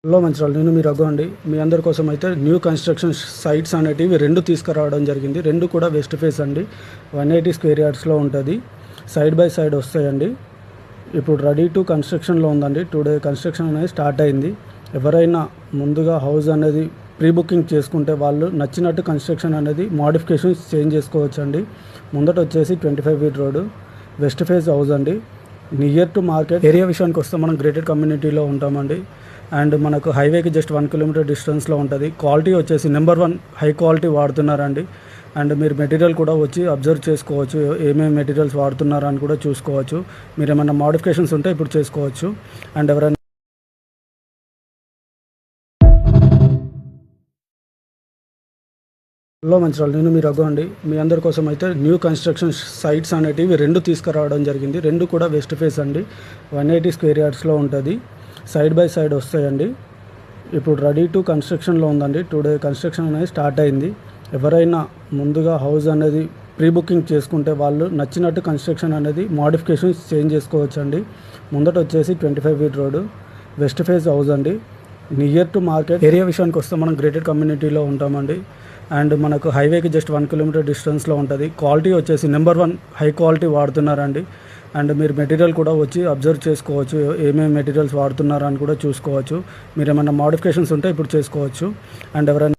Hello Mancherial, నేను మీ రఘు అండి. మీ అందరి కోసం అయితే న్యూ కన్స్ట్రక్షన్ సైట్స్ అనేటివి 2 తీసుకురావడం జరిగింది. 2 కూడా వెస్ట్ ఫేస్ అండి. 180 స్క్వేర్ యార్డ్స్లో ఉంటుంది. సైడ్ బై సైడ్ వస్తాయండి. ఇప్పుడు రెడీ టు కన్స్ట్రక్షన్లో ఉందండి. టుడే కన్స్ట్రక్షన్ అనేది స్టార్ట్ అయింది. ఎవరైనా ముందుగా హౌస్ అనేది ప్రీ బుకింగ్ చేసుకుంటే వాళ్ళు నచ్చినట్టు కన్స్ట్రక్షన్ అనేది మోడిఫికేషన్స్ చేంజ్ చేసుకోవచ్చు అండి. ముందట వచ్చేసి 25 feet road, west face house అండి. నియర్ టు మార్కెట్ ఏరియా విషయానికి వస్తే మనం గ్రేటెడ్ కమ్యూనిటీలో ఉంటామండి. అండ్ మనకు హైవేకి జస్ట్ 1 కిలోమీటర్ డిస్టెన్స్లో ఉంటుంది. క్వాలిటీ వచ్చేసి నెంబర్ 1 హై క్వాలిటీ వాడుతున్నారండి. అండ్ మీరు మెటీరియల్ కూడా వచ్చి అబ్జర్వ్ చేసుకోవచ్చు, ఏమేమి మెటీరియల్స్ వాడుతున్నారని కూడా చూసుకోవచ్చు. మీరు ఏమైనా మోడిఫికేషన్స్ ఉంటే ఇప్పుడు చేసుకోవచ్చు. అండ్ ఎవరైనా హలో మంచిర్యాల, నేను మీ రఘు అండి. మీ అందరి కోసం అయితే న్యూ కన్స్ట్రక్షన్ సైట్స్ అనేటివి 2 తీసుకురావడం జరిగింది. 2 కూడా వెస్ట్ ఫేస్ అండి. 180 స్క్వేర్ యార్డ్స్లో ఉంటుంది. సైడ్ బై సైడ్ వస్తాయండి. ఇప్పుడు రెడీ టు కన్స్ట్రక్షన్లో ఉందండి. టుడే కన్స్ట్రక్షన్ అనేది స్టార్ట్ అయింది. ఎవరైనా ముందుగా హౌస్ అనేది ప్రీ బుకింగ్ చేసుకుంటే వాళ్ళు నచ్చినట్టు కన్స్ట్రక్షన్ అనేది మోడిఫికేషన్స్ చేంజ్ చేసుకోవచ్చు అండి. ముందట వచ్చేసి 25 feet road, west face house అండి. నియర్ టు మార్కెట్ ఏరియా విషయానికి వస్తే మనం గ్రేటెడ్ కమ్యూనిటీలో ఉంటామండి. అండ్ మనకు హైవేకి జస్ట్ 1 కిలోమీటర్ డిస్టెన్స్లో ఉంటుంది. క్వాలిటీ వచ్చేసి నెంబర్ 1 హై క్వాలిటీ వాడుతున్నారండి. అండ్ మీరు మెటీరియల్ కూడా వచ్చి అబ్జర్వ్ చేసుకోవచ్చు, ఏమేమి మెటీరియల్స్ వాడుతున్నారని కూడా చూసుకోవచ్చు. మీరు ఏమైనా మోడిఫికేషన్స్ ఉంటే ఇప్పుడు చేసుకోవచ్చు. అండ్ ఎవరైనా